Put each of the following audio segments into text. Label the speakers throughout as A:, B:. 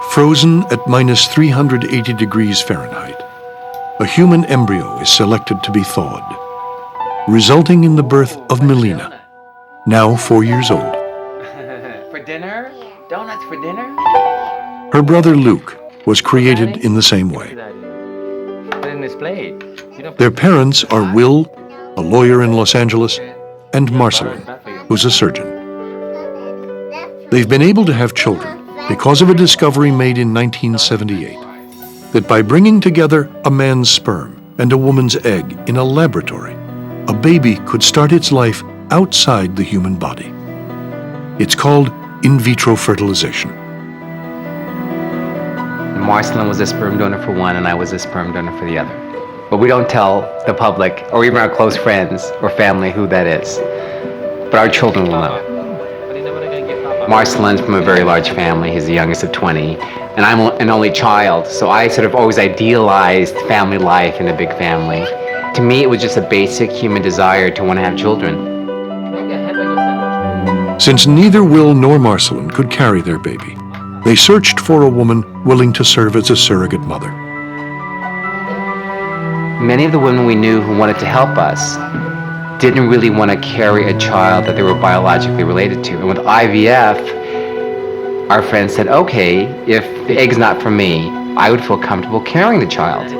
A: Frozen at minus 380 degrees Fahrenheit, a human embryo is selected to be thawed, resulting in the birth of Melina, now 4 years old.
B: For dinner? Donuts for dinner?
A: Her brother Luke was created in the same way. Their parents are Will, a lawyer in Los Angeles, and Marceline, who's a surgeon. They've been able to have children because of a discovery made in 1978, that by bringing together a man's sperm and a woman's egg in a laboratory, a baby could start its life outside the human body. It's called in vitro fertilization.
B: Marceline was a sperm donor for one, and I was a sperm donor for the other. But we don't tell the public, or even our close friends or family, who that is. But our children will know. Marceline's from a very large family. He's the youngest of 20, and I'm an only child, so I sort of always idealized family life in a big family. To me, it was just a basic human desire to want to have children.
A: Since neither Will nor Marceline could carry their baby, they searched for a woman willing to serve as a surrogate mother.
B: Many of the women we knew who wanted to help us didn't really want to carry a child that they were biologically related to. And with IVF, our friends said, okay, if the egg's not for me, I would feel comfortable carrying the child.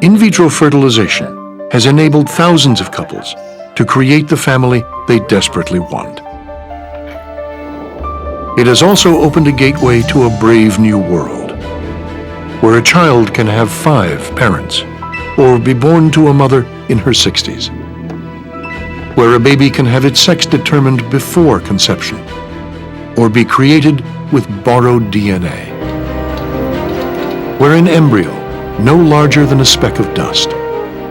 A: In vitro fertilization has enabled thousands of couples to create the family they desperately want. It has also opened a gateway to a brave new world, where a child can have 5 parents, or be born to a mother in her 60s, where a baby can have its sex determined before conception, or be created with borrowed DNA, where an embryo, no larger than a speck of dust,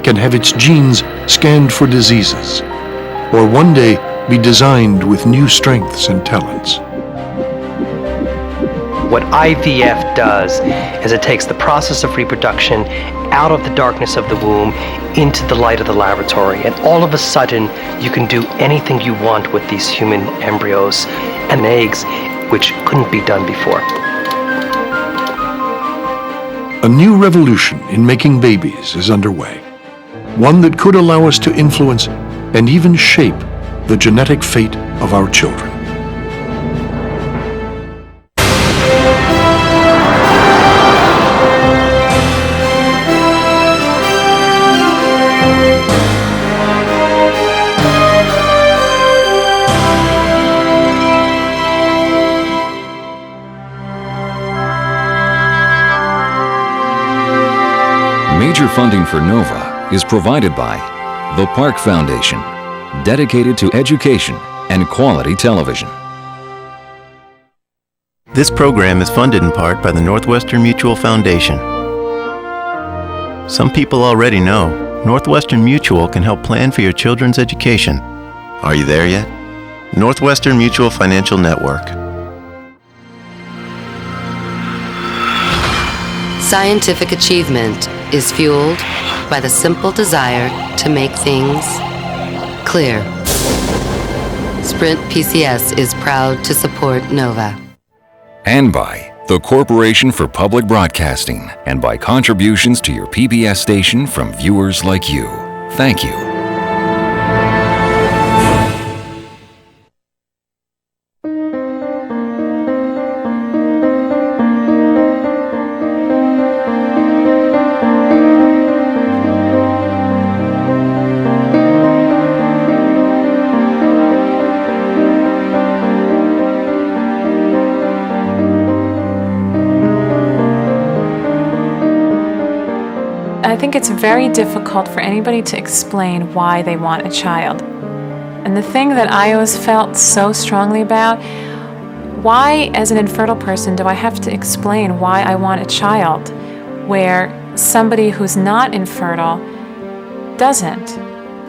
A: can have its genes scanned for diseases, or one day be designed with new strengths and talents.
C: What IVF does is it takes the process of reproduction out of the darkness of the womb into the light of the laboratory, and all of a sudden you can do anything you want with these human embryos and eggs, which couldn't be done before.
A: A new revolution in making babies is underway, one that could allow us to influence and even shape the genetic fate of our children.
D: Major funding for NOVA is provided by the Park Foundation, dedicated to education and quality television.
E: This program is funded in part by the Northwestern Mutual Foundation. Some people already know Northwestern Mutual can help plan for your children's education. Are you there yet? Northwestern Mutual Financial Network.
F: Scientific achievement is fueled by the simple desire to make things clear. Sprint PCS is proud to support NOVA.
D: And by the Corporation for Public Broadcasting, and by contributions to your PBS station from viewers like you. Thank you.
G: I think it's very difficult for anybody to explain why they want a child. And the thing that I always felt so strongly about, why as an infertile person do I have to explain why I want a child, where somebody who's not infertile doesn't?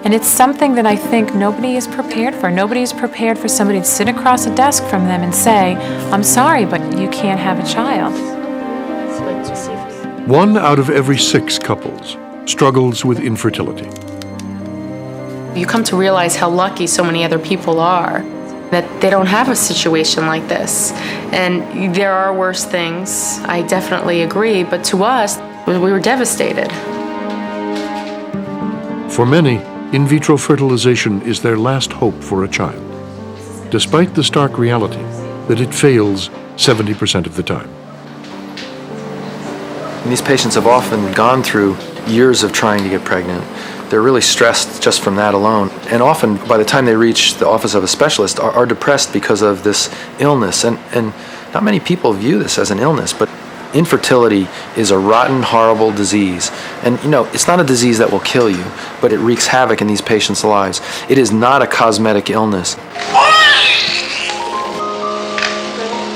G: And it's something that I think nobody is prepared for. Nobody is prepared for somebody to sit across a desk from them and say, I'm sorry, but you can't have a child.
A: 1 out of every 6 couples struggles with infertility.
H: You come to realize how lucky so many other people are. that they don't have a situation like this. And there are worse things, I definitely agree, but to us, we were devastated.
A: For many, in vitro fertilization is their last hope for a child, despite the stark reality that it fails 70% of the time.
I: And these patients have often gone through years of trying to get pregnant. They're really stressed just from that alone. And often, by the time they reach the office of a specialist, are depressed because of this illness. And not many people view this as an illness, but infertility is a rotten, horrible disease. And it's not a disease that will kill you, but it wreaks havoc in these patients' lives. It is not a cosmetic illness.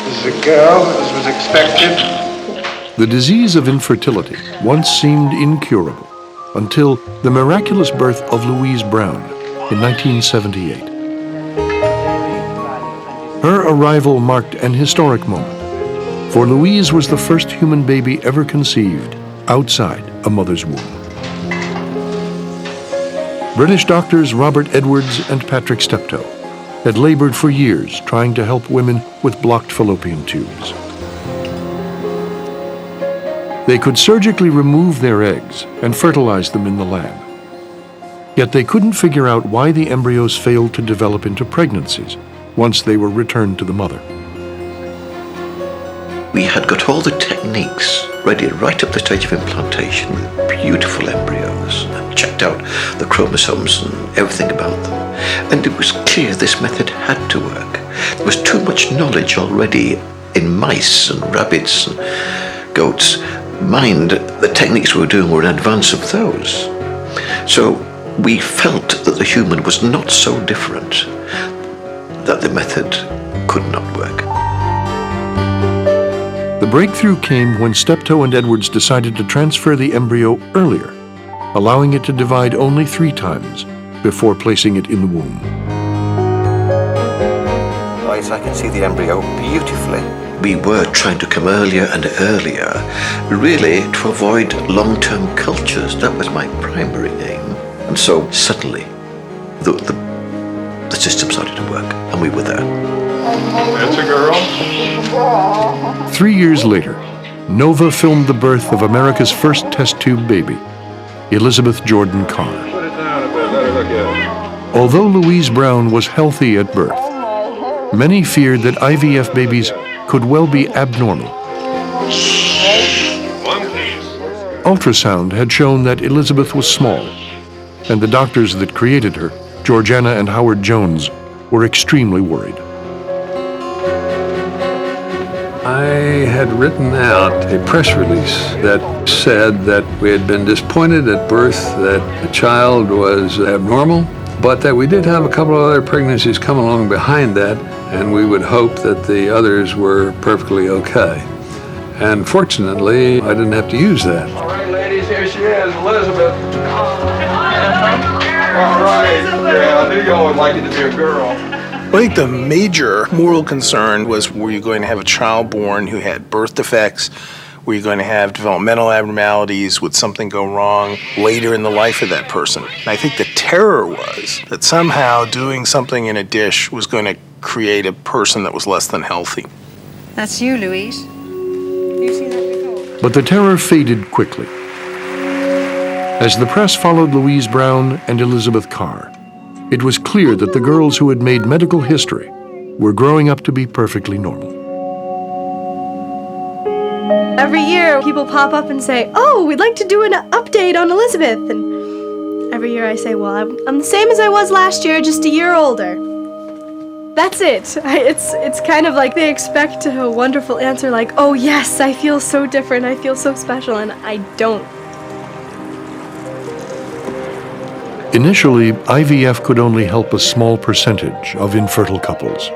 J: This is a girl, as was expected.
A: The disease of infertility once seemed incurable until the miraculous birth of Louise Brown in 1978. Her arrival marked an historic moment, for Louise was the first human baby ever conceived outside a mother's womb. British doctors Robert Edwards and Patrick Steptoe had labored for years trying to help women with blocked fallopian tubes. They could surgically remove their eggs and fertilize them in the lab. Yet they couldn't figure out why the embryos failed to develop into pregnancies once they were returned to the mother.
K: We had got all the techniques ready right up the stage of implantation with beautiful embryos and checked out the chromosomes and everything about them. And it was clear this method had to work. There was too much knowledge already in mice and rabbits and goats. Mind, the techniques we were doing were in advance of those. So we felt that the human was not so different that the method could not work.
A: The breakthrough came when Steptoe and Edwards decided to transfer the embryo earlier, allowing it to divide only 3 times before placing it in the womb.
K: Right, I can see the embryo beautifully. We were trying to come earlier and earlier, really to avoid long-term cultures. That was my primary aim. And so suddenly, the system started to work, and we were there.
J: That's a girl.
A: 3 years later, Nova filmed the birth of America's first test tube baby, Elizabeth Jordan Carr.
J: Put it down a bit, let her look at it.
A: Although Louise Brown was healthy at birth, many feared that IVF babies could well be abnormal. Ultrasound had shown that Elizabeth was small, and the doctors that created her, Georgiana and Howard Jones, were extremely worried.
L: I had written out a press release that said that we had been disappointed at birth that the child was abnormal, but that we did have a couple of other pregnancies come along behind that, and we would hope that the others were perfectly okay. And fortunately, I didn't have to use that.
J: All right, ladies, here she is, Elizabeth. All right, yeah, I knew y'all would like it to be a girl.
M: I think the major moral concern was, were you going to have a child born who had birth defects? Were you going to have developmental abnormalities? Would something go wrong later in the life of that person? And I think the terror was that somehow doing something in a dish was going to create a person that was less than healthy.
N: That's you, Louise. You've seen that before.
A: But the terror faded quickly. As the press followed Louise Brown and Elizabeth Carr, it was clear that the girls who had made medical history were growing up to be perfectly normal.
O: Every year, people pop up and say, "Oh, we'd like to do an update on Elizabeth." And every year I say, "Well, I'm the same as I was last year, just a year older." That's it. It's kind of like they expect a wonderful answer like, "Oh yes, I feel so different, I feel so special," and I don't.
A: Initially, IVF could only help a small percentage of infertile couples.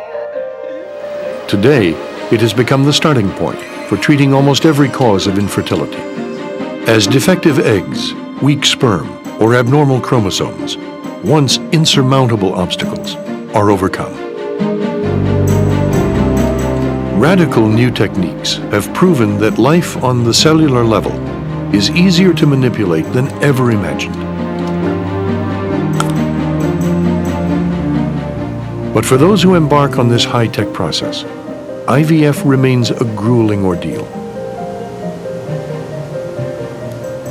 A: Today, it has become the starting point for treating almost every cause of infertility. As defective eggs, weak sperm, or abnormal chromosomes, once insurmountable obstacles, are overcome. Radical new techniques have proven that life on the cellular level is easier to manipulate than ever imagined. But for those who embark on this high-tech process, IVF remains a grueling ordeal.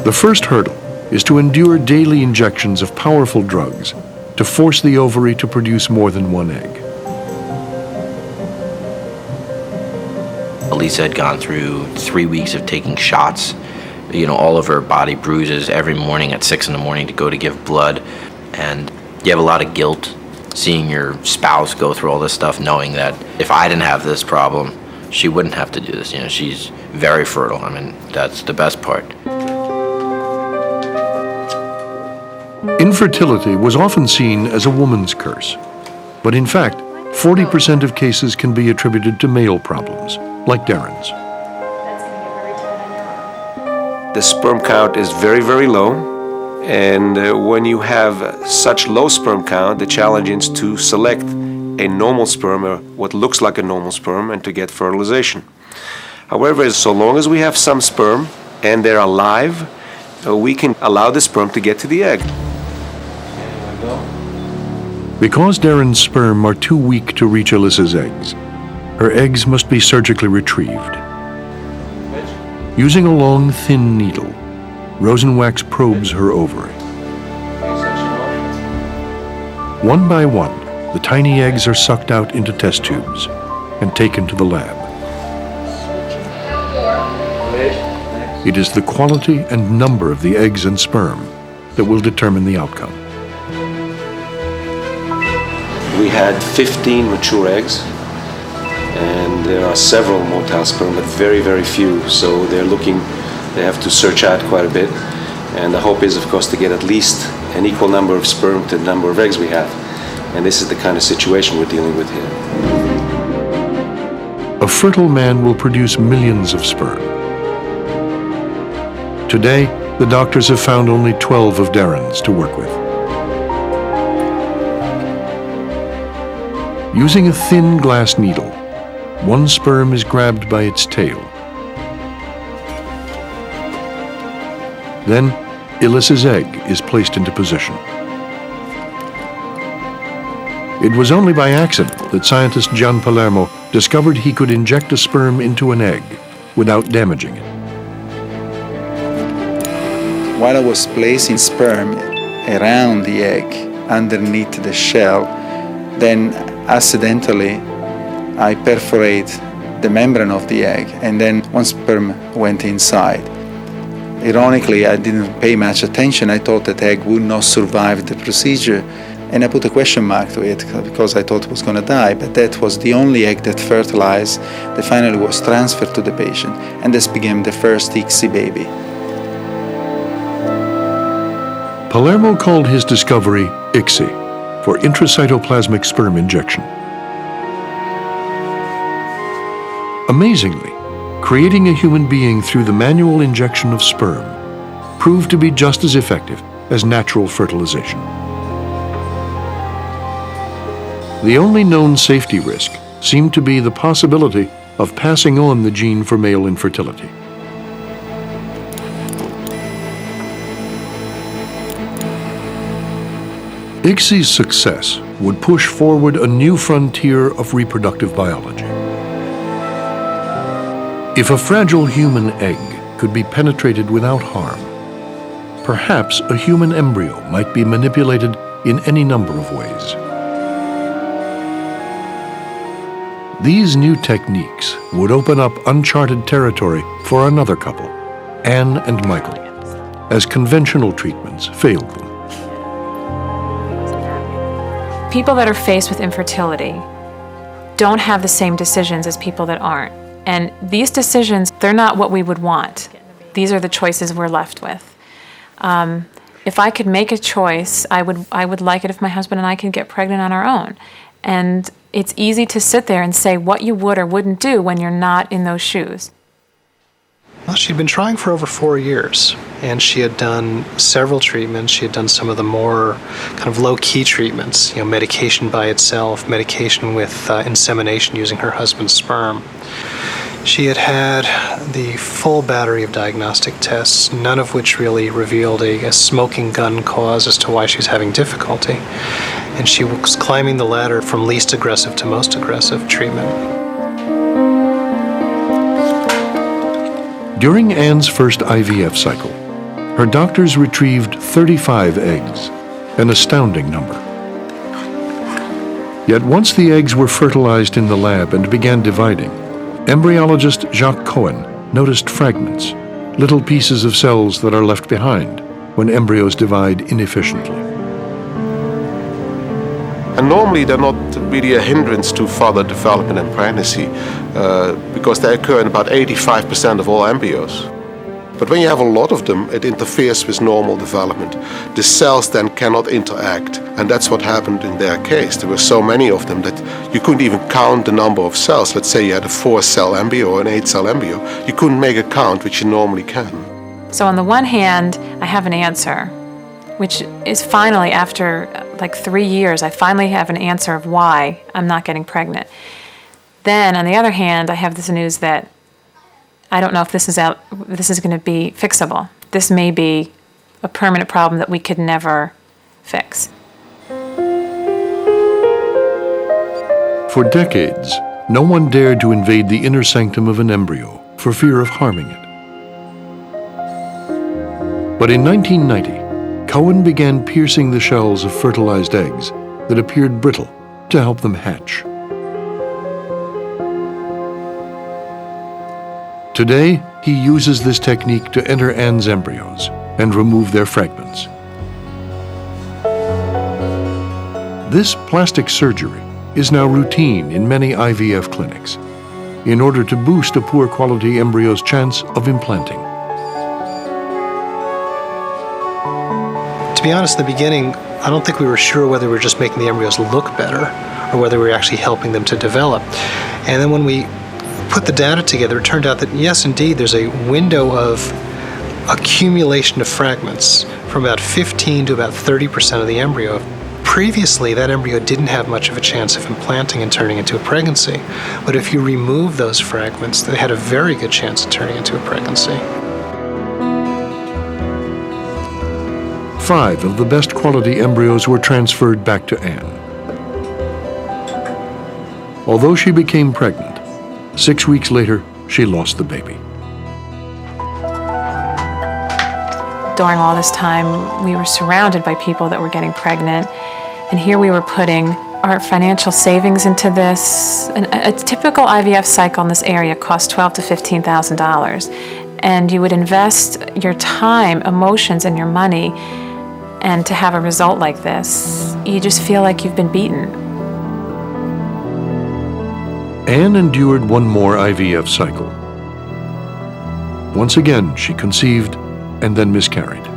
A: The first hurdle is to endure daily injections of powerful drugs to force the ovary to produce more than one egg.
P: Lisa had gone through 3 weeks of taking shots, all of her body bruises every morning at 6 in the morning to go to give blood. And you have a lot of guilt seeing your spouse go through all this stuff, knowing that if I didn't have this problem, she wouldn't have to do this. She's very fertile. I mean, that's the best part.
A: Infertility was often seen as a woman's curse, but in fact, 40% of cases can be attributed to male problems, like Darren's.
Q: The sperm count is very, very low. And when you have such low sperm count, the challenge is to select a normal sperm, or what looks like a normal sperm, and to get fertilization. However, so long as we have some sperm and they're alive, we can allow the sperm to get to the egg.
A: Because Darren's sperm are too weak to reach Alyssa's eggs, her eggs must be surgically retrieved. Using a long, thin needle, Rosenwax probes her ovary. One by one, the tiny eggs are sucked out into test tubes and taken to the lab. It is the quality and number of the eggs and sperm that will determine the outcome.
Q: We had 15 mature eggs, and there are several motile sperm, but very, very few. So they have to search out quite a bit. And the hope is, of course, to get at least an equal number of sperm to the number of eggs we have. And this is the kind of situation we're dealing with here.
A: A fertile man will produce millions of sperm. Today, the doctors have found only 12 of Darren's to work with. Using a thin glass needle, one sperm is grabbed by its tail. Then, Alyssa's egg is placed into position. It was only by accident that scientist Gian Palermo discovered he could inject a sperm into an egg without damaging it.
R: While I was placing sperm around the egg, underneath the shell, then accidentally I perforate the membrane of the egg, and then one sperm went inside. Ironically, I didn't pay much attention. I thought that egg would not survive the procedure, and I put a question mark to it because I thought it was going to die. But that was the only egg that fertilized, that finally was transferred to the patient, and this became the first ICSI baby.
A: Palermo called his discovery ICSI, for intracytoplasmic sperm injection. Amazingly, creating a human being through the manual injection of sperm proved to be just as effective as natural fertilization. The only known safety risk seemed to be the possibility of passing on the gene for male infertility. ICSI's success would push forward a new frontier of reproductive biology. If a fragile human egg could be penetrated without harm, perhaps a human embryo might be manipulated in any number of ways. These new techniques would open up uncharted territory for another couple, Anne and Michael, as conventional treatments failed them.
G: People that are faced with infertility don't have the same decisions as people that aren't. And these decisions, they're not what we would want. These are the choices we're left with. If I could make a choice, I would like it if my husband and I could get pregnant on our own. And it's easy to sit there and say what you would or wouldn't do when you're not in those shoes.
S: Well, she'd been trying for over 4 years, and she had done several treatments. She had done some of the more kind of low-key treatments, medication by itself, medication with insemination using her husband's sperm. She had had the full battery of diagnostic tests, none of which really revealed a smoking gun cause as to why she was having difficulty. And she was climbing the ladder from least aggressive to most aggressive treatment.
A: During Anne's first IVF cycle, her doctors retrieved 35 eggs, an astounding number. Yet once the eggs were fertilized in the lab and began dividing, embryologist Jacques Cohen noticed fragments, little pieces of cells that are left behind when embryos divide inefficiently.
Q: And normally they're not really a hindrance to further development and pregnancy because they occur in about 85% of all embryos. But when you have a lot of them, it interferes with normal development. The cells then cannot interact, and that's what happened in their case. There were so many of them that you couldn't even count the number of cells. Let's say you had a 4-cell embryo or an 8-cell embryo. You couldn't make a count, which you normally can.
G: So on the one hand, I have an answer, which is finally, after like 3 years, I finally have an answer of why I'm not getting pregnant. Then on the other hand, I have this news that I don't know if this is going to be fixable. This may be a permanent problem that we could never fix.
A: For decades, no one dared to invade the inner sanctum of an embryo for fear of harming it. But in 1990, Cohen began piercing the shells of fertilized eggs that appeared brittle to help them hatch. Today, he uses this technique to enter Anne's embryos and remove their fragments. This plastic surgery is now routine in many IVF clinics in order to boost a poor quality embryo's chance of implanting.
S: To be honest, in the beginning, I don't think we were sure whether we were just making the embryos look better or whether we were actually helping them to develop. And then when we put the data together, it turned out that yes, indeed, there's a window of accumulation of fragments from about 15 to about 30% of the embryo. Previously, that embryo didn't have much of a chance of implanting and turning into a pregnancy. But if you remove those fragments, they had a very good chance of turning into a pregnancy.
A: 5 of the best quality embryos were transferred back to Anne. Although she became pregnant, 6 weeks later, she lost the baby.
G: During all this time, we were surrounded by people that were getting pregnant, and here we were putting our financial savings into this. A typical IVF cycle in this area costs $12,000 to $15,000, and you would invest your time, emotions, and your money, and to have a result like this, you just feel like you've been beaten.
A: Anne endured one more IVF cycle. Once again, she conceived and then miscarried.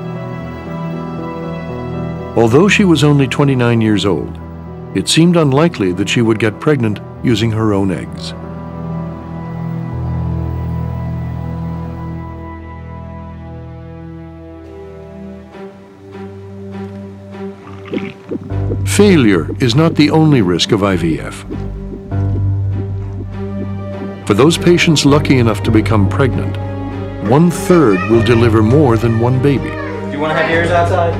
A: Although she was only 29 years old, it seemed unlikely that she would get pregnant using her own eggs. Failure is not the only risk of IVF. For those patients lucky enough to become pregnant, 1/3 will deliver more than one baby.
T: Do you want to have yours outside?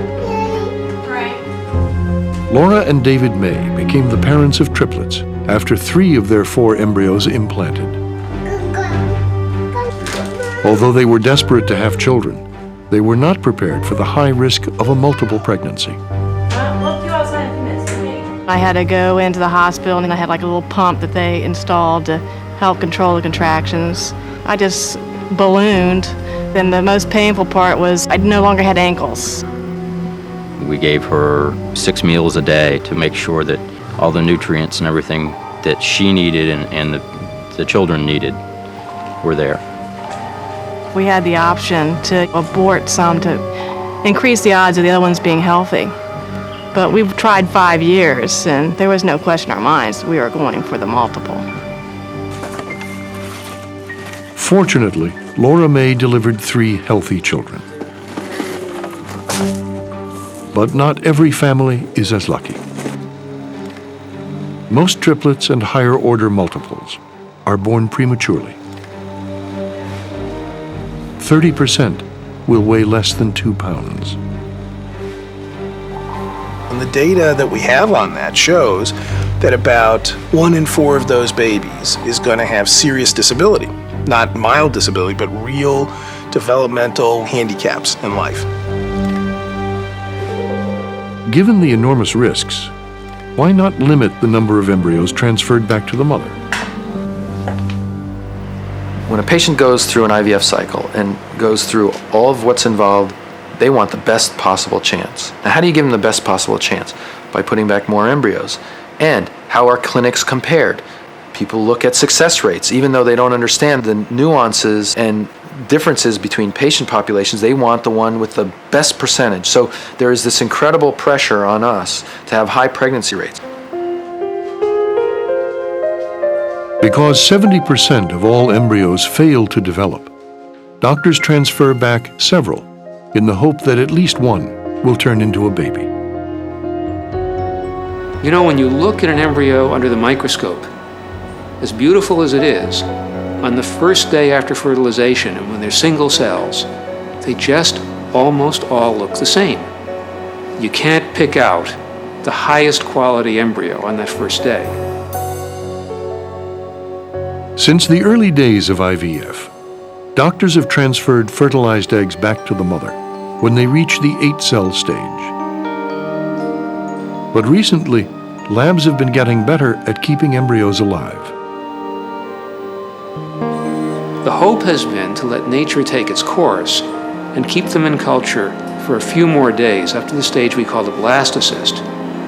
A: Laura and David May became the parents of triplets after 3 of their 4 embryos implanted. Although they were desperate to have children, they were not prepared for the high risk of a multiple pregnancy.
U: I had to go into the hospital and I had like a little pump that they installed to help control the contractions. I just ballooned. Then the most painful part was I no longer had ankles.
V: We gave her 6 meals a day to make sure that all the nutrients and everything that she needed and the children needed were there.
U: We had the option to abort some to increase the odds of the other ones being healthy. But we've tried 5 years and there was no question in our minds we were going for the multiple.
A: Fortunately, Laura May delivered 3 healthy children. But not every family is as lucky. Most triplets and higher order multiples are born prematurely, 30% will weigh less than 2 pounds.
M: And the data that we have on that shows that about 1 in 4 of those babies is going to have serious disability. Not mild disability, but real developmental handicaps in life.
A: Given the enormous risks, why not limit the number of embryos transferred back to the mother?
I: When a patient goes through an IVF cycle and goes through all of what's involved, they want the best possible chance. Now, how do you give them the best possible chance? By putting back more embryos. And how are clinics compared? People look at success rates. Even though they don't understand the nuances and differences between patient populations, they want the one with the best percentage. So there is this incredible pressure on us to have high pregnancy rates.
A: Because 70% of all embryos fail to develop, doctors transfer back several in the hope that at least one will turn into a baby.
B: You know, when you look at an embryo under the microscope, as beautiful as it is, on the first day after fertilization and when they're single cells, they just almost all look the same. You can't pick out the highest quality embryo on that first day.
A: Since the early days of IVF, doctors have transferred fertilized eggs back to the mother when they reach the 8-cell stage. But recently, labs have been getting better at keeping embryos alive.
B: The hope has been to let nature take its course and keep them in culture for a few more days up to the stage we call the blastocyst,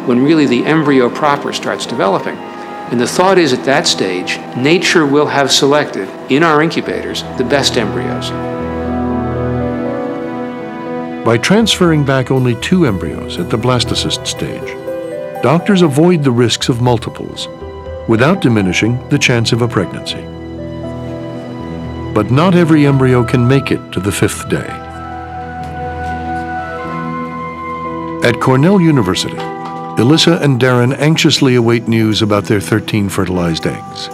B: when really the embryo proper starts developing. And the thought is at that stage, nature will have selected, in our incubators, the best embryos.
A: By transferring back only 2 embryos at the blastocyst stage, doctors avoid the risks of multiples without diminishing the chance of a pregnancy. But not every embryo can make it to the 5th day. At Cornell University, Alyssa and Darren anxiously await news about their 13 fertilized eggs.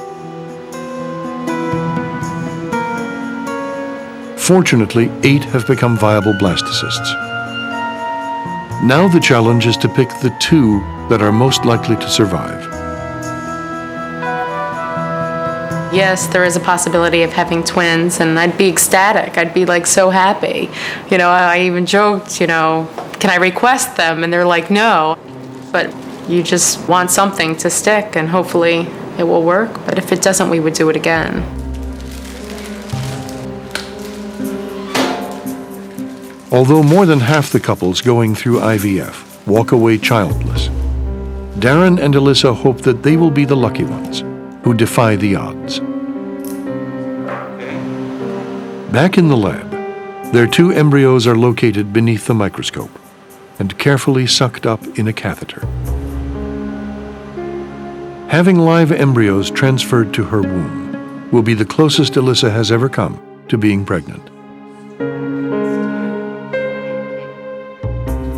A: Fortunately, 8 have become viable blastocysts. Now the challenge is to pick the 2 that are most likely to survive.
H: Yes, there is a possibility of having twins, and I'd be ecstatic. I'd be like so happy. You know, I even joked, you know, can I request them? And they're like, no. But you just want something to stick, and hopefully it will work. But if it doesn't, we would do it again.
A: Although more than half the couples going through IVF walk away childless, Darren and Alyssa hope that they will be the lucky ones who defy the odds. Back in the lab, their 2 embryos are located beneath the microscope and carefully sucked up in a catheter. Having live embryos transferred to her womb will be the closest Alyssa has ever come to being pregnant.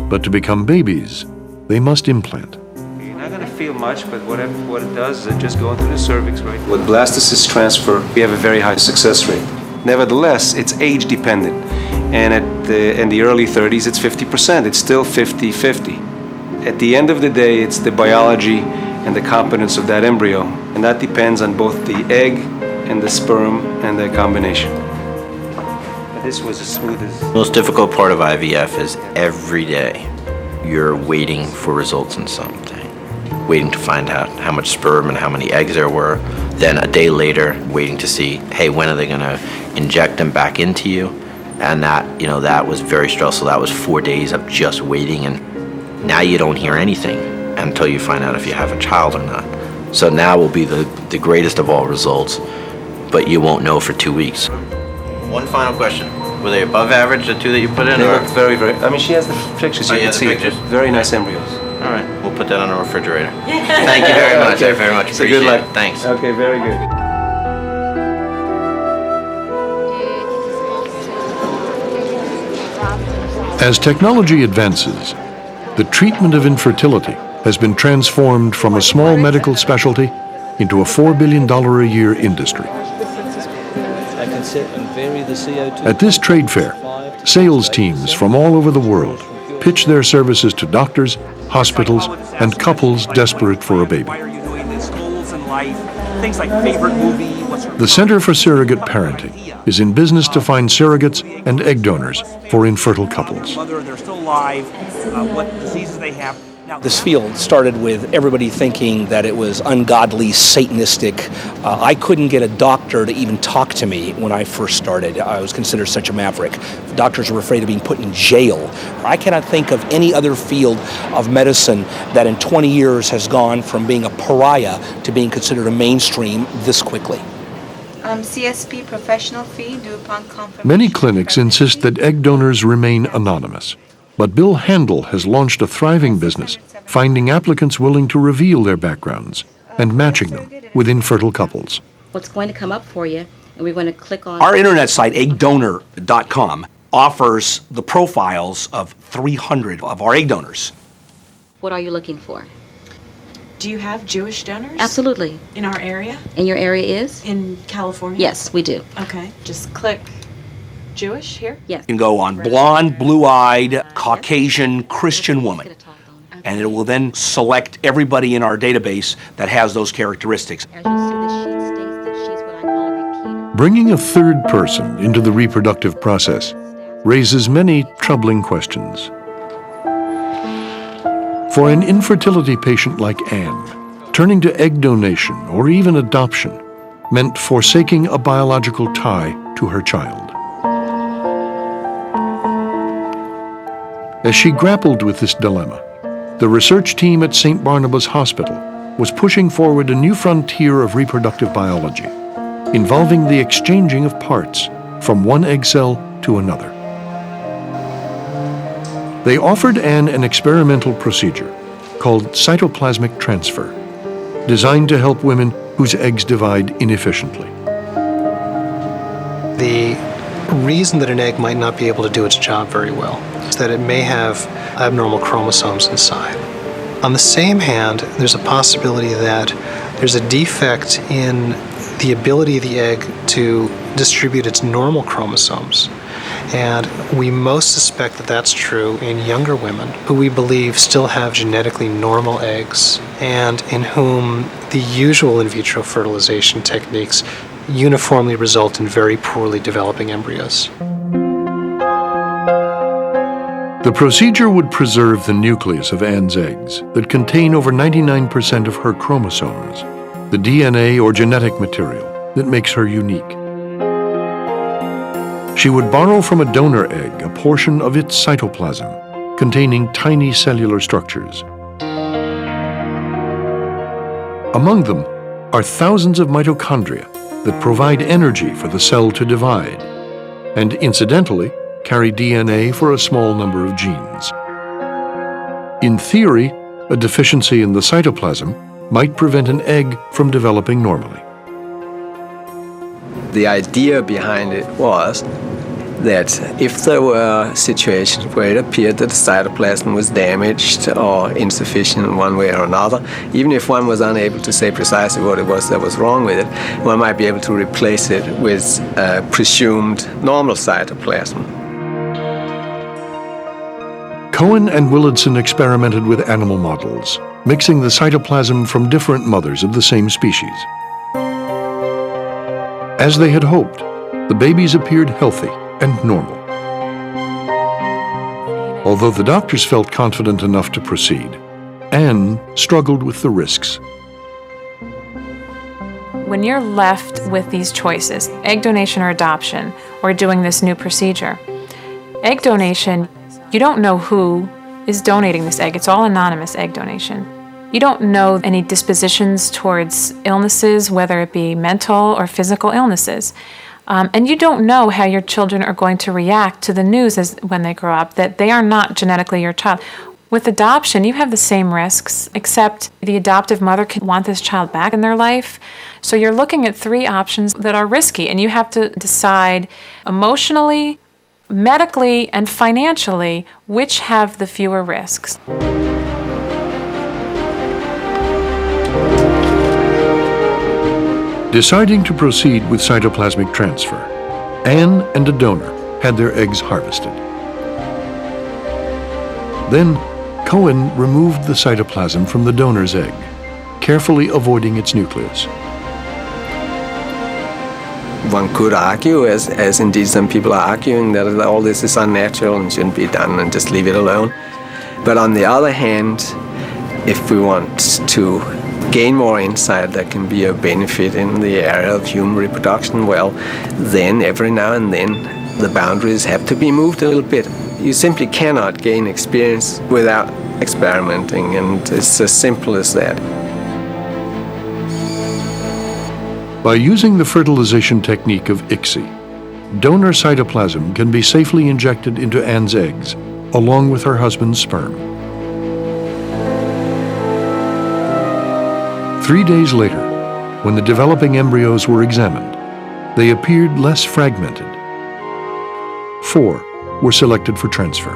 A: But to become babies, they must implant.
Q: You're not going to feel much, but what it does is it just goes through the cervix, right? With blastocyst transfer, we have a very high success rate. Nevertheless, it's age dependent. And in the early 30s, it's 50%. It's still 50-50. At the end of the day, it's the biology and the competence of that embryo. And that depends on both the egg and the sperm and the combination. This was as smooth as...
P: The most difficult part of IVF is every day you're waiting for results in something. Waiting to find out how much sperm and how many eggs there were. Then a day later, waiting to see, hey, when are they going to inject them back into you? And that, you know, that was very stressful. That was 4 days of just waiting, and now you don't hear anything until you find out if you have a child or not. So now will be the greatest of all results, but you won't know for 2 weeks. One final question. Were they above average, the 2 that you put in?
Q: They
P: or?
Q: look very, very... I mean, she has the pictures.
P: Oh,
Q: You
P: yeah,
Q: can
P: the
Q: see
P: pictures.
Q: Very nice embryos.
P: All right, we'll put that on the refrigerator. Thank you very much.
Q: Okay.
P: I very much
Q: So
P: appreciate
Q: good luck.
P: it. Thanks.
Q: Okay, very good.
A: As technology advances, the treatment of infertility has been transformed from a small medical specialty into a $4 billion a year industry. At this trade fair, sales teams from all over the world pitch their services to doctors, hospitals, and couples desperate for a baby.
C: Things like favorite movie.
A: The Center for Surrogate Parenting is in business to find surrogates and egg donors for infertile couples.
C: Whether they're still alive, what diseases they have. This field started with everybody thinking that it was ungodly, satanistic. I couldn't get a doctor to even talk to me when I first started. I was considered such a maverick. Doctors were afraid of being put in jail. I cannot think of any other field of medicine that in 20 years has gone from being a pariah to being considered a mainstream this quickly.
N: CSP professional fee due upon confirmation.
A: Many clinics insist that egg donors remain anonymous. But Bill Handel has launched a thriving business, finding applicants willing to reveal their backgrounds and matching them with infertile couples.
T: What's going to come up for you, and we're going to click on...
C: Our internet site, eggdonor.com, offers the profiles of 300 of our egg donors.
T: What are you looking for?
W: Do you have Jewish donors?
T: Absolutely.
W: In our area?
T: And your area is?
W: In California?
T: Yes, we do.
W: Okay, just click Jewish here?
T: Yes.
C: You can go on blonde, blue-eyed, Caucasian, Christian woman. And it will then select everybody in our database that has those characteristics.
A: Bringing a third person into the reproductive process raises many troubling questions. For an infertility patient like Anne, turning to egg donation or even adoption meant forsaking a biological tie to her child. As she grappled with this dilemma, the research team at St. Barnabas Hospital was pushing forward a new frontier of reproductive biology, involving the exchanging of parts from one egg cell to another. They offered Anne an experimental procedure called cytoplasmic transfer, designed to help women whose eggs divide inefficiently.
S: The reason that an egg might not be able to do its job very well is that it may have abnormal chromosomes inside. On the same hand, there's a possibility that there's a defect in the ability of the egg to distribute its normal chromosomes. And we most suspect that that's true in younger women who we believe still have genetically normal eggs and in whom the usual in vitro fertilization techniques uniformly result in very poorly developing embryos.
A: The procedure would preserve the nucleus of Anne's eggs that contain over 99% of her chromosomes, the DNA or genetic material that makes her unique. She would borrow from a donor egg a portion of its cytoplasm, containing tiny cellular structures. Among them are thousands of mitochondria that provide energy for the cell to divide, and incidentally, carry DNA for a small number of genes. In theory, a deficiency in the cytoplasm might prevent an egg from developing normally.
X: The idea behind it was that if there were situations where it appeared that the cytoplasm was damaged or insufficient in one way or another, even if one was unable to say precisely what it was that was wrong with it, one might be able to replace it with presumed normal cytoplasm.
A: Cohen and Willardson experimented with animal models, mixing the cytoplasm from different mothers of the same species. As they had hoped, the babies appeared healthy and normal. Although the doctors felt confident enough to proceed, Anne struggled with the risks.
G: When you're left with these choices, egg donation or adoption, or doing this new procedure, egg donation, you don't know who is donating this egg. It's all anonymous egg donation. You don't know any dispositions towards illnesses, whether it be mental or physical illnesses. And you don't know how your children are going to react to the news when they grow up, that they are not genetically your child. With adoption, you have the same risks, except the adoptive mother can want this child back in their life. So you're looking at three options that are risky, and you have to decide emotionally, medically, and financially which have the fewer risks.
A: Deciding to proceed with cytoplasmic transfer, Anne and a donor had their eggs harvested. Then, Cohen removed the cytoplasm from the donor's egg, carefully avoiding its nucleus.
X: One could argue, as indeed some people are arguing, that all this is unnatural and shouldn't be done and just leave it alone. But on the other hand, if we want to gain more insight that can be of benefit in the area of human reproduction, well, then every now and then the boundaries have to be moved a little bit. You simply cannot gain experience without experimenting, and it's as simple as that.
A: By using the fertilization technique of ICSI, donor cytoplasm can be safely injected into Anne's eggs, along with her husband's sperm. 3 days later, when the developing embryos were examined, they appeared less fragmented. 4 were selected for transfer.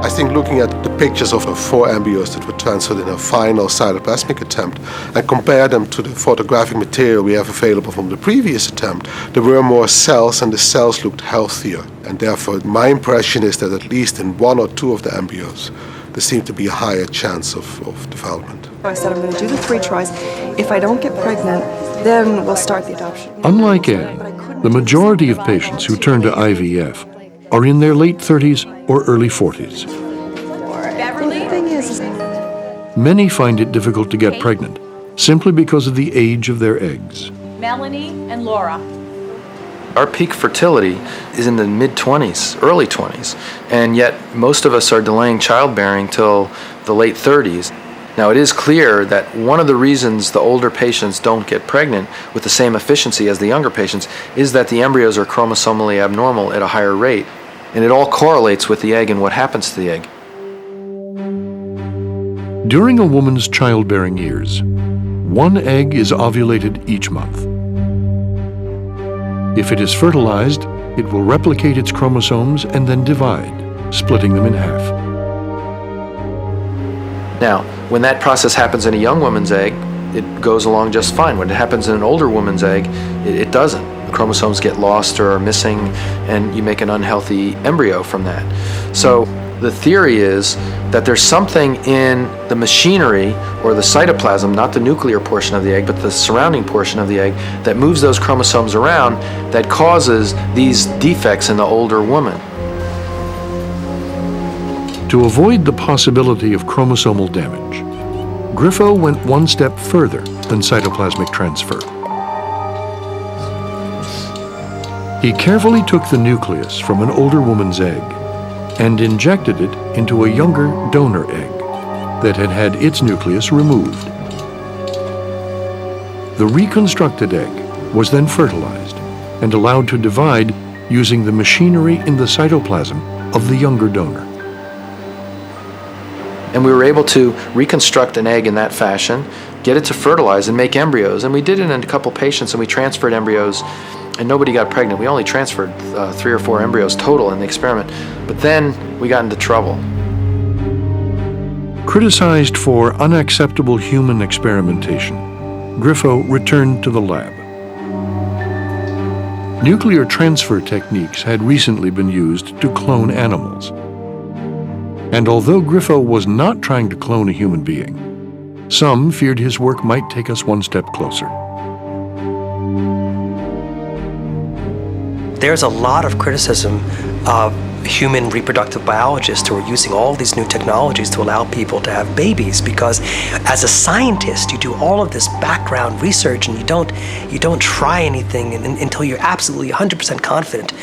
D: I think looking at the pictures of the 4 embryos that were transferred in a final cytoplasmic attempt and compare them to the photographic material we have available from the previous attempt, there were more cells and the cells looked healthier. And therefore, my impression is that at least in 1 or 2 of the embryos, there seemed to be a higher chance of development.
E: I said, I'm going to do the 3 tries. If I don't get pregnant, then we'll start the adoption.
A: Unlike Anne, the majority of patients who turn to IVF are in their late 30s or early 40s.
E: The thing is,
A: Many find it difficult to get pregnant simply because of the age of their eggs.
F: Melanie and Laura.
I: Our peak fertility is in the mid-20s, early 20s, and yet most of us are delaying childbearing till the late 30s. Now, it is clear that one of the reasons the older patients don't get pregnant with the same efficiency as the younger patients is that the embryos are chromosomally abnormal at a higher rate, and it all correlates with the egg and what happens to the egg.
A: During a woman's childbearing years, 1 egg is ovulated each month. If it is fertilized, it will replicate its chromosomes and then divide, splitting them in half.
I: Now, when that process happens in a young woman's egg, it goes along just fine. When it happens in an older woman's egg, it doesn't. The chromosomes get lost or are missing, and you make an unhealthy embryo from that. So the theory is that there's something in the machinery or the cytoplasm, not the nuclear portion of the egg, but the surrounding portion of the egg, that moves those chromosomes around that causes these defects in the older woman.
A: To avoid the possibility of chromosomal damage, Griffo went 1 step further than cytoplasmic transfer. He carefully took the nucleus from an older woman's egg and injected it into a younger donor egg that had had its nucleus removed. The reconstructed egg was then fertilized and allowed to divide using the machinery in the cytoplasm of the younger donor.
I: And we were able to reconstruct an egg in that fashion, get it to fertilize and make embryos. And we did it in a couple patients, and we transferred embryos, and nobody got pregnant. We only transferred 3 or 4 embryos total in the experiment. But then we got into trouble.
A: Criticized for unacceptable human experimentation, Griffo returned to the lab. Nuclear transfer techniques had recently been used to clone animals. And although Griffo was not trying to clone a human being, some feared his work might take us 1 step closer.
K: There's a lot of criticism of human reproductive biologists who are using all these new technologies to allow people to have babies, because as a scientist you do all of this background research and you don't try anything until you're absolutely 100% confident.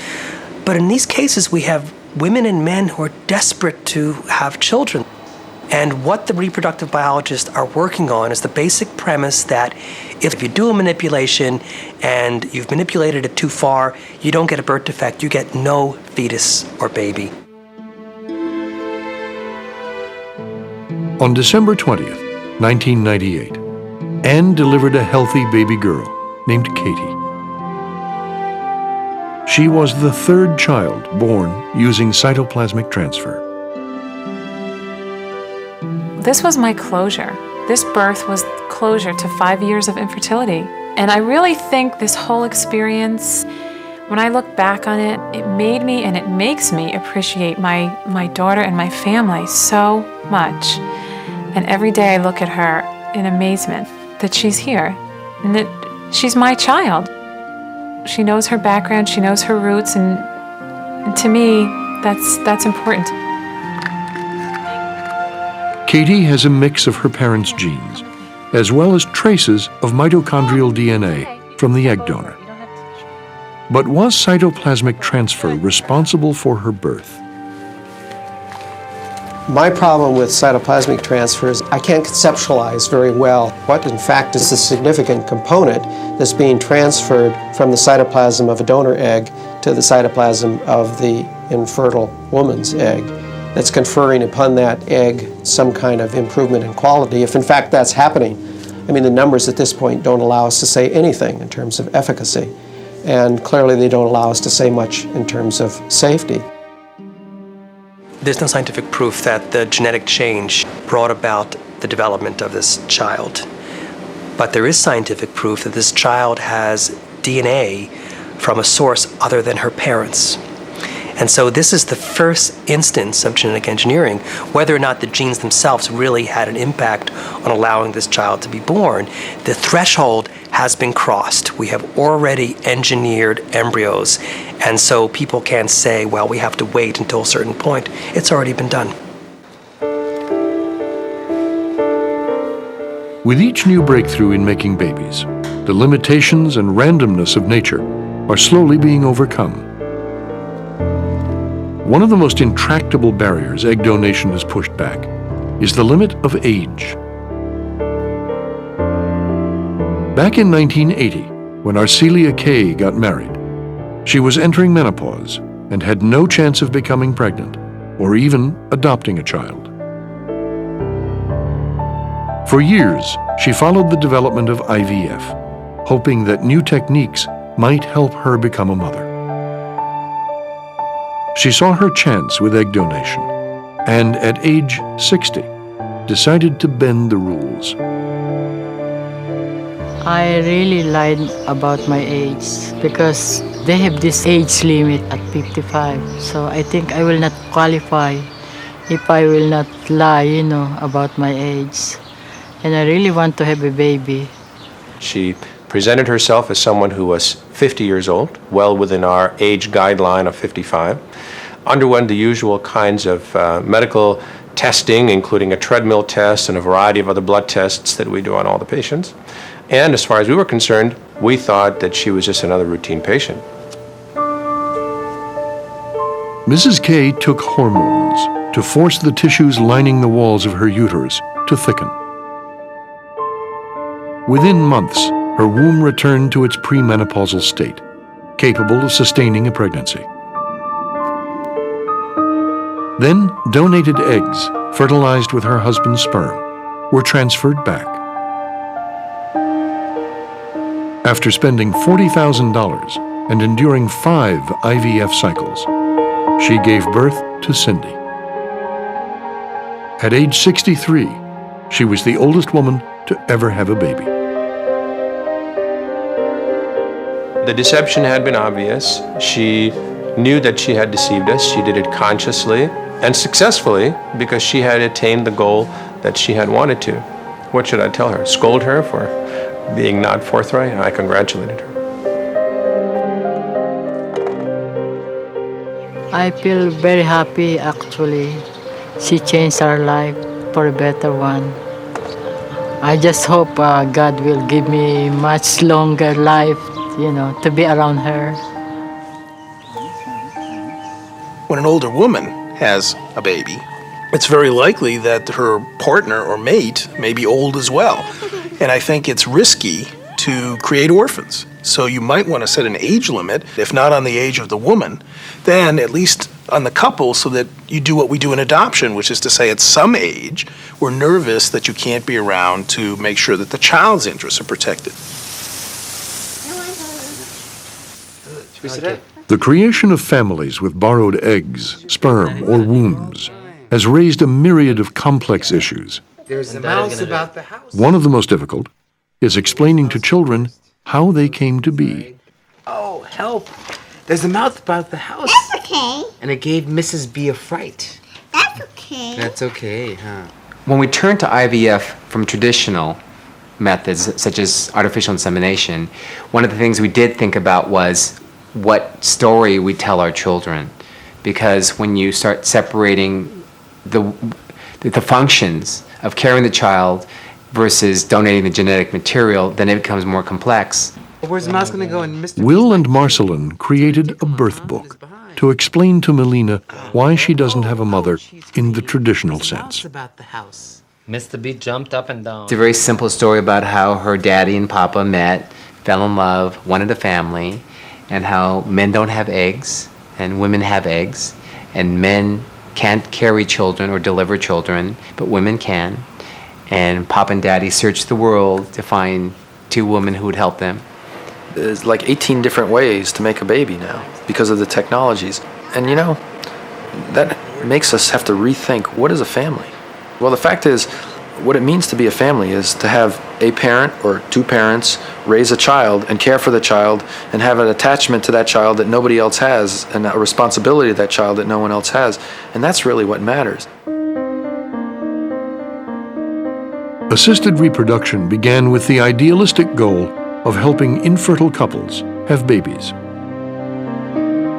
K: But in these cases we have women and men who are desperate to have children. And what the reproductive biologists are working on is the basic premise that if you do a manipulation and you've manipulated it too far, you don't get a birth defect, you get no fetus or baby.
A: On December 20th, 1998, Anne delivered a healthy baby girl named Katie. She was the 3rd child born using cytoplasmic transfer.
G: This was my closure. This birth was closure to 5 years of infertility. And I really think this whole experience, when I look back on it, it made me and it makes me appreciate my daughter and my family so much. And every day I look at her in amazement that she's here and that she's my child. She knows her background, she knows her roots, and to me, that's important.
A: Katie has a mix of her parents' genes, as well as traces of mitochondrial DNA from the egg donor. But was cytoplasmic transfer responsible for her birth?
J: My problem with cytoplasmic transfer is I can't conceptualize very well what in fact is a significant component that's being transferred from the cytoplasm of a donor egg to the cytoplasm of the infertile woman's egg that's conferring upon that egg some kind of improvement in quality, if in fact that's happening. I mean, the numbers at this point don't allow us to say anything in terms of efficacy, and clearly they don't allow us to say much in terms of safety.
K: There's no scientific proof that the genetic change brought about the development of this child. But there is scientific proof that this child has DNA from a source other than her parents. And so this is the first instance of genetic engineering. Whether or not the genes themselves really had an impact on allowing this child to be born, the threshold has been crossed. We have already engineered embryos, and so people can't say, well, we have to wait until a certain point. It's already been done.
A: With each new breakthrough in making babies, the limitations and randomness of nature are slowly being overcome. One of the most intractable barriers egg donation has pushed back is the limit of age. Back in 1980, when Arcelia Kay got married, she was entering menopause and had no chance of becoming pregnant or even adopting a child. For years, she followed the development of IVF, hoping that new techniques might help her become a mother. She saw her chance with egg donation and at age 60 decided to bend the rules.
L: I really lied about my age because they have this age limit at 55. So I think I will not qualify if I will not lie, about my age. And I really want to have a baby.
Q: She presented herself as someone who was 50 years old, well within our age guideline of 55, underwent the usual kinds of medical testing, including a treadmill test and a variety of other blood tests that we do on all the patients. And as far as we were concerned, we thought that she was just another routine patient.
A: Mrs. Kay took hormones to force the tissues lining the walls of her uterus to thicken. Within months, her womb returned to its premenopausal state, capable of sustaining a pregnancy. Then, donated eggs, fertilized with her husband's sperm, were transferred back. After spending $40,000 and enduring 5 IVF cycles, she gave birth to Cindy. At age 63, she was the oldest woman to ever have a baby.
Q: The deception had been obvious. She knew that she had deceived us. She did it consciously and successfully because she had attained the goal that she had wanted to. What should I tell her? Scold her for being not forthright? I congratulated her.
L: I feel very happy, actually. She changed our life for a better one. I just hope God will give me much longer life, to be around her.
M: When an older woman has a baby, it's very likely that her partner or mate may be old as well. And I think it's risky to create orphans. So you might want to set an age limit, if not on the age of the woman, then at least on the couple, so that you do what we do in adoption, which is to say at some age, we're nervous that you can't be around to make sure that the child's interests are protected.
A: The creation of families with borrowed eggs, sperm, or wombs has raised a myriad of complex issues.
O: There's a mouse about the house.
A: One of the most difficult is explaining to children how they came to be.
O: Oh, help! There's a mouse about the house.
R: That's okay.
O: And it gave Mrs. B a fright.
R: That's okay.
O: That's okay, huh?
U: When we turn to IVF from traditional methods, such as artificial insemination, one of the things we did think about was what story we tell our children. Because when you start separating the functions of carrying the child versus donating the genetic material, then it becomes more complex.
O: Where's the mouse going to go? And Mr.
A: Will and Marceline created a birth book to explain to Melina why she doesn't have a mother in the traditional sense.
O: About the house.
V: Mr. B jumped up and down.
U: It's a very simple story about how her daddy and papa met, fell in love, wanted a family, and how men don't have eggs and women have eggs, and men can't carry children or deliver children, but women can. And Papa and Daddy searched the world to find two women who would help them.
I: There's like 18 different ways to make a baby now because of the technologies. And you know, that makes us have to rethink, what is a family? Well, the fact is, what it means to be a family is to have a parent or two parents raise a child and care for the child and have an attachment to that child that nobody else has and a responsibility to that child that no one else has. And that's really what matters.
A: Assisted reproduction began with the idealistic goal of helping infertile couples have babies.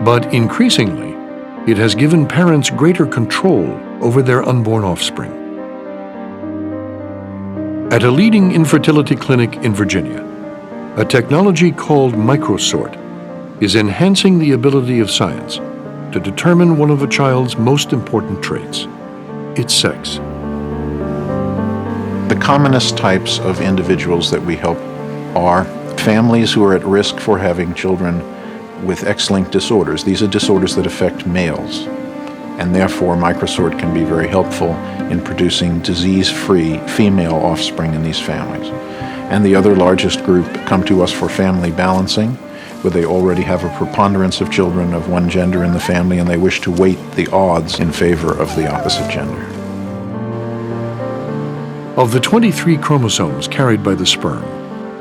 A: But increasingly, it has given parents greater control over their unborn offspring. At a leading infertility clinic in Virginia, a technology called microsort is enhancing the ability of science to determine one of a child's most important traits, its sex.
Y: The commonest types of individuals that we help are families who are at risk for having children with X-linked disorders. These are disorders that affect males, and therefore microsort can be very helpful in producing disease-free female offspring in these families. And the other largest group come to us for family balancing, where they already have a preponderance of children of one gender in the family and they wish to weight the odds in favor of the opposite gender.
A: Of the 23 chromosomes carried by the sperm,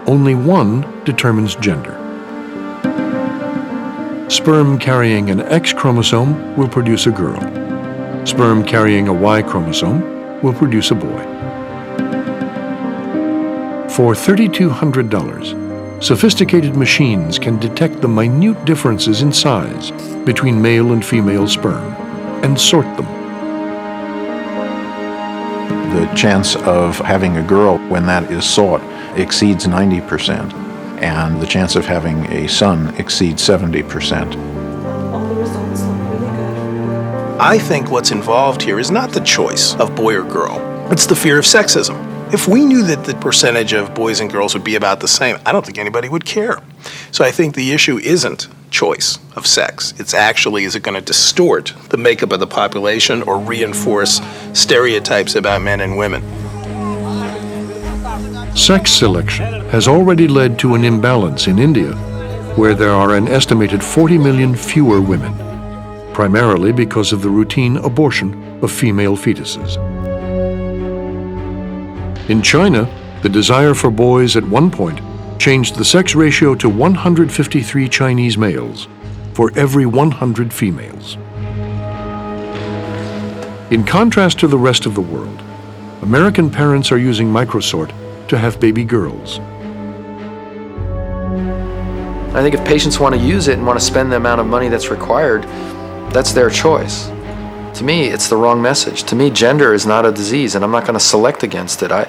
A: only one determines gender. Sperm carrying an X chromosome will produce a girl. Sperm carrying a Y chromosome will produce a boy. For $3,200, sophisticated machines can detect the minute differences in size between male and female sperm and sort them.
Y: The chance of having a girl when that is sought exceeds 90%, and the chance of having a son exceeds 70%.
E: All the results look really good.
M: I think what's involved here is not the choice of boy or girl. It's the fear of sexism. If we knew that the percentage of boys and girls would be about the same, I don't think anybody would care. So I think the issue isn't choice of sex. It's actually, is it going to distort the makeup of the population or reinforce stereotypes about men and women?
A: Sex selection has already led to an imbalance in India, where there are an estimated 40 million fewer women, primarily because of the routine abortion of female fetuses. In China, the desire for boys at one point changed the sex ratio to 153 Chinese males for every 100 females. In contrast to the rest of the world, American parents are using microsort to have baby girls.
I: I think if patients want to use it and want to spend the amount of money that's required, that's their choice. To me, it's the wrong message. To me, gender is not a disease, and I'm not going to select against it. I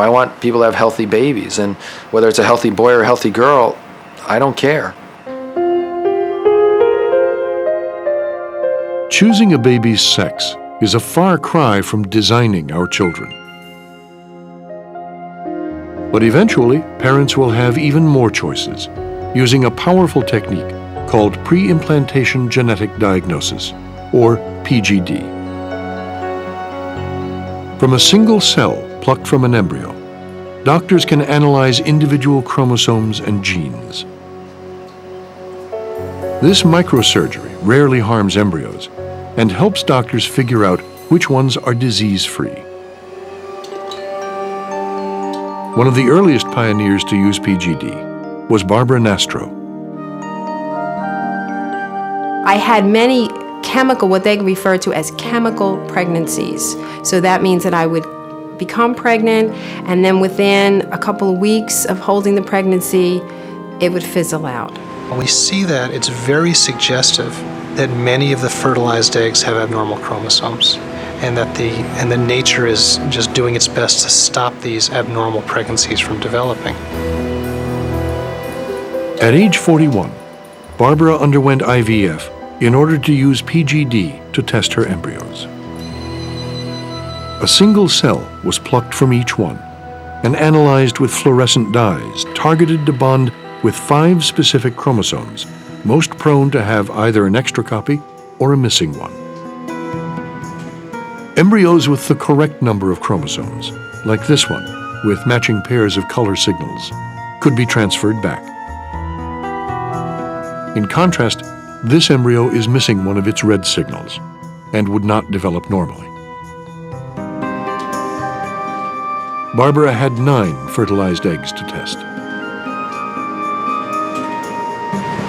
I: want people to have healthy babies, and whether it's a healthy boy or a healthy girl, I don't care.
A: Choosing a baby's sex is a far cry from designing our children. But eventually, parents will have even more choices, using a powerful technique called pre-implantation genetic diagnosis, or PGD. From a single cell plucked from an embryo, doctors can analyze individual chromosomes and genes. This microsurgery rarely harms embryos and helps doctors figure out which ones are disease-free. One of the earliest pioneers to use PGD was Barbara Nastro.
B: I had many chemical, what they refer to as chemical pregnancies. So that means that I would become pregnant, and then within a couple of weeks of holding the pregnancy, it would fizzle out.
S: When we see that, it's very suggestive that many of the fertilized eggs have abnormal chromosomes, and that nature is just doing its best to stop these abnormal pregnancies from developing.
A: At age 41, Barbara underwent IVF in order to use PGD to test her embryos. A single cell was plucked from each one and analyzed with fluorescent dyes targeted to bond with 5 specific chromosomes, most prone to have either an extra copy or a missing one. Embryos with the correct number of chromosomes, like this one, with matching pairs of color signals, could be transferred back. In contrast, this embryo is missing one of its red signals and would not develop normally. Barbara had 9 fertilized eggs to test.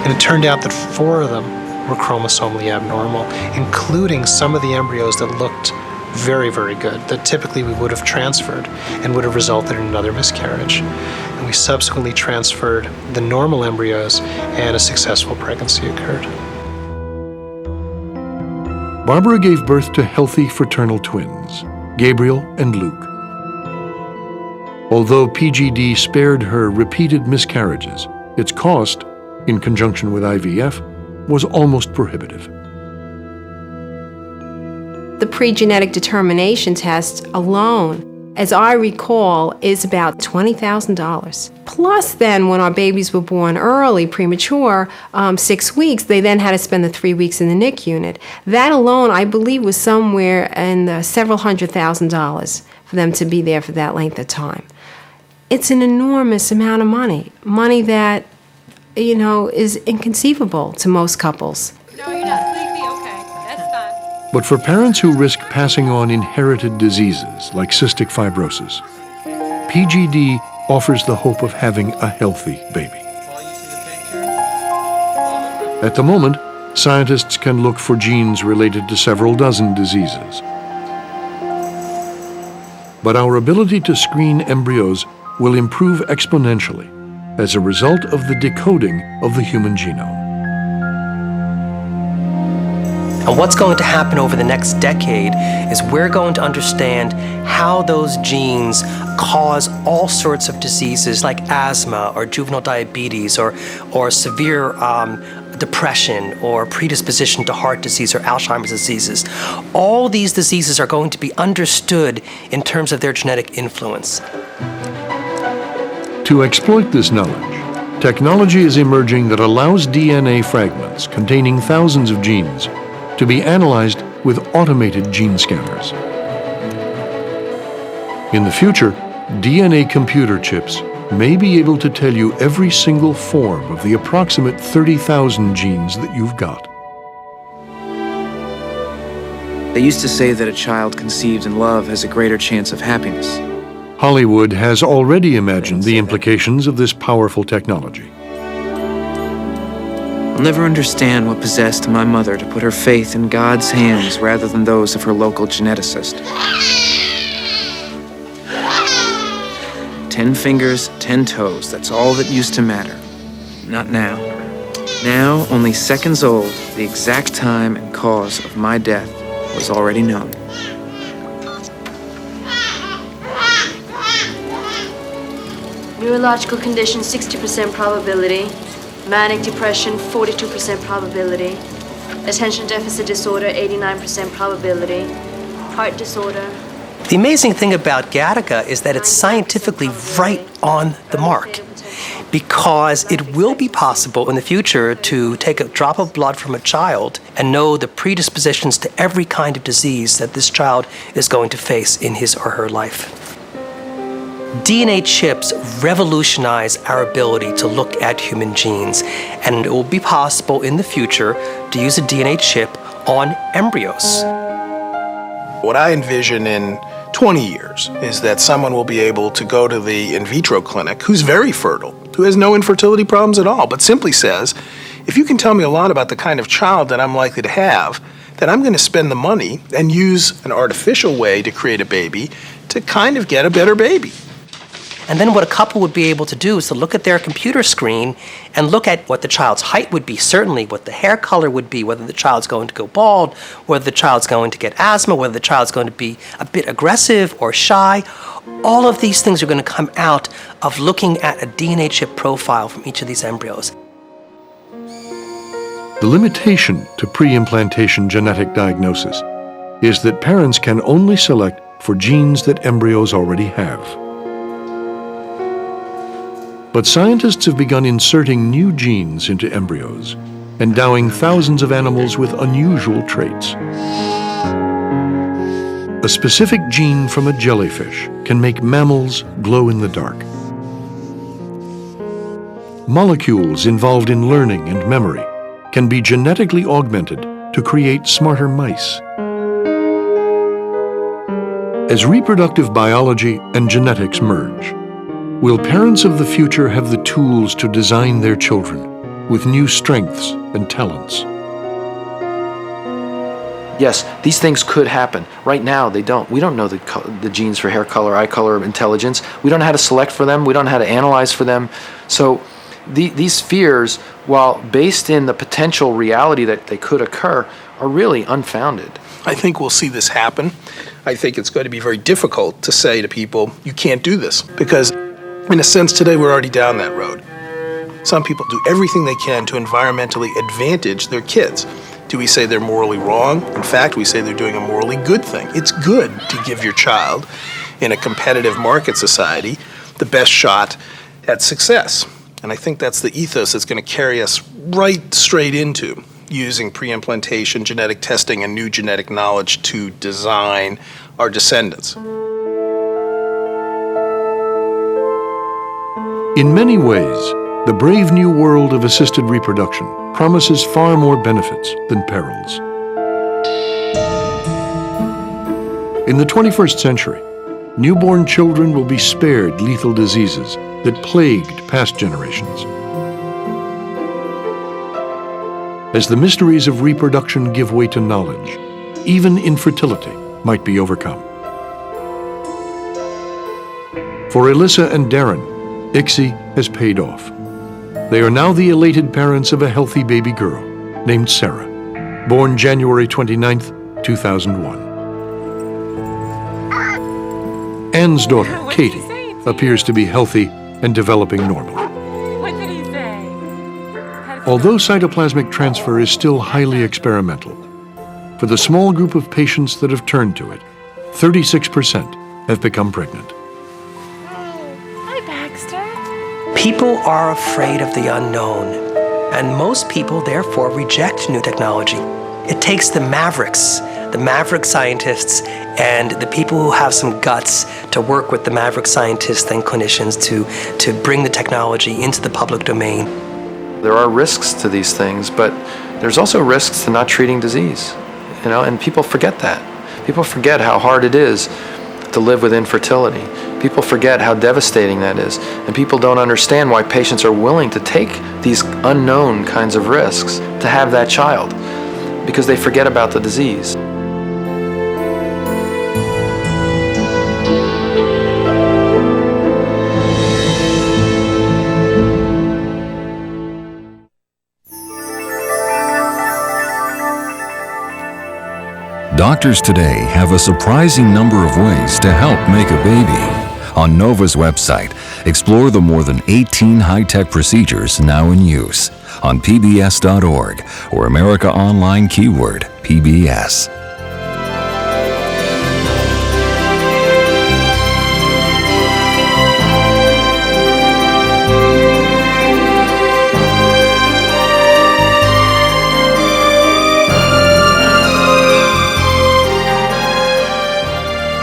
S: And it turned out that 4 of them were chromosomally abnormal, including some of the embryos that looked very, very good, that typically we would have transferred and would have resulted in another miscarriage. And we subsequently transferred the normal embryos, and a successful pregnancy occurred.
A: Barbara gave birth to healthy fraternal twins, Gabriel and Luke. Although PGD spared her repeated miscarriages, its cost, in conjunction with IVF, was almost prohibitive.
B: The pre-genetic determination test alone, as I recall, is about $20,000. Plus then, when our babies were born early, premature, 6 weeks, they then had to spend the 3 weeks in the NICU unit. That alone, I believe, was somewhere in the several $100,000 for them to be there for that length of time. It's an enormous amount of money that, is inconceivable to most couples.
F: No, you're not sleepy? Okay, that's fine.
A: But for parents who risk passing on inherited diseases like cystic fibrosis, PGD offers the hope of having a healthy baby. At the moment, scientists can look for genes related to several dozen diseases. But our ability to screen embryos will improve exponentially as a result of the decoding of the human genome.
K: And what's going to happen over the next decade is we're going to understand how those genes cause all sorts of diseases like asthma or juvenile diabetes or severe depression or predisposition to heart disease or Alzheimer's diseases. All these diseases are going to be understood in terms of their genetic influence.
A: To exploit this knowledge, technology is emerging that allows DNA fragments containing thousands of genes to be analyzed with automated gene scanners. In the future, DNA computer chips may be able to tell you every single form of the approximate 30,000 genes that you've got.
H: They used to say that a child conceived in love has a greater chance of happiness.
A: Hollywood has already imagined the implications of this powerful technology.
H: I'll never understand what possessed my mother to put her faith in God's hands rather than those of her local geneticist. 10 fingers, 10 toes, that's all that used to matter. Not now. Now, only seconds old, the exact time and cause of my death was already known.
N: Neurological condition, 60% probability. Manic depression, 42% probability. Attention deficit disorder, 89% probability. Heart disorder.
K: The amazing thing about Gattaca is that it's scientifically right on the mark, because it will be possible in the future to take a drop of blood from a child and know the predispositions to every kind of disease that this child is going to face in his or her life. DNA chips revolutionize our ability to look at human genes, and it will be possible in the future to use a DNA chip on embryos.
M: What I envision in 20 years is that someone will be able to go to the in vitro clinic who's very fertile who has no infertility problems at all, but simply says, if you can tell me a lot about the kind of child that I'm likely to have, then I'm going to spend the money and use an artificial way to create a baby to kind of get a better baby.
K: And then what a couple would be able to do is to look at their computer screen and look at what the child's height would be, certainly what the hair color would be, whether the child's going to go bald, whether the child's going to get asthma, whether the child's going to be a bit aggressive or shy. All of these things are going to come out of looking at a DNA chip profile from each of these embryos.
A: The limitation to pre-implantation genetic diagnosis is that parents can only select for genes that embryos already have. But scientists have begun inserting new genes into embryos, endowing thousands of animals with unusual traits. A specific gene from a jellyfish can make mammals glow in the dark. Molecules involved in learning and memory can be genetically augmented to create smarter mice. As reproductive biology and genetics merge, will parents of the future have the tools to design their children with new strengths and talents?
I: Yes, these things could happen. Right now, they don't. We don't know the genes for hair color, eye color, intelligence. We don't know how to select for them. We don't know how to analyze for them. So these fears, while based in the potential reality that they could occur, are really unfounded.
M: I think we'll see this happen. I think it's going to be very difficult to say to people, you can't do this, because in a sense today we're already down that road. Some people do everything they can to environmentally advantage their kids. Do we say they're morally wrong? In fact, we say they're doing a morally good thing. It's good to give your child, in a competitive market society, the best shot at success. And I think that's the ethos that's going to carry us right straight into using pre-implantation, genetic testing, and new genetic knowledge to design our descendants.
A: In many ways, the brave new world of assisted reproduction promises far more benefits than perils. In the 21st century, newborn children will be spared lethal diseases that plagued past generations. As the mysteries of reproduction give way to knowledge, even infertility might be overcome. For Alyssa and Darren, ICSI has paid off. They are now the elated parents of a healthy baby girl named Sarah, born January 29th, 2001. Anne's daughter, Katie, appears to be healthy and developing normally.
G: What did he say?
A: Although cytoplasmic transfer is still highly experimental, for the small group of patients that have turned to it, 36% have become pregnant.
K: People are afraid of the unknown, and most people therefore reject new technology. It takes the maverick scientists, and the people who have some guts to work with the maverick scientists and clinicians to bring the technology into the public domain.
I: There are risks to these things, but there's also risks to not treating disease, and people forget that. People forget how hard it is to live with infertility. People forget how devastating that is, and people don't understand why patients are willing to take these unknown kinds of risks to have that child, because they forget about the disease.
C: Doctors today have a surprising number of ways to help make a baby. On NOVA's website, explore the more than 18 high-tech procedures now in use on pbs.org or America Online keyword PBS.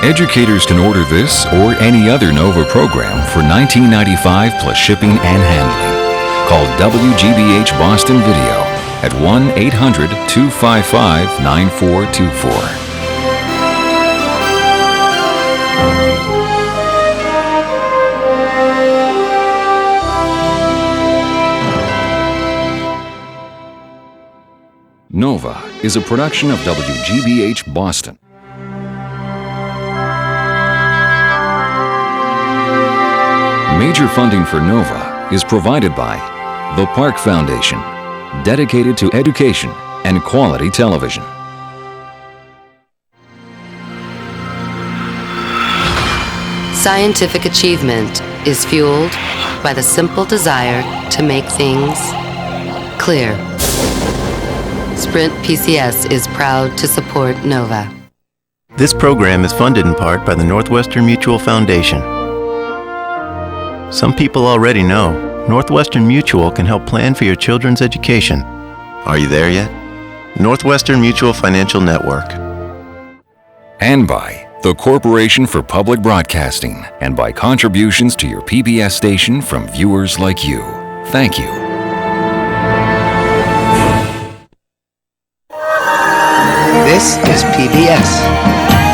C: Educators can order this or any other NOVA program for $19.95 plus shipping and handling. Call WGBH Boston Video at 1-800-255-9424. Nova is a production of WGBH Boston. Major funding for Nova is provided by the Park Foundation, dedicated to education and quality television.
D: Scientific achievement is fueled by the simple desire to make things clear. Sprint PCS is proud to support Nova.
P: This program is funded in part by the Northwestern Mutual Foundation. Some people already know Northwestern Mutual can help plan for your children's education. Are you there yet? Northwestern Mutual Financial Network.
C: And by the Corporation for Public Broadcasting, and by contributions to your PBS station from viewers like you. Thank you.
T: This is PBS.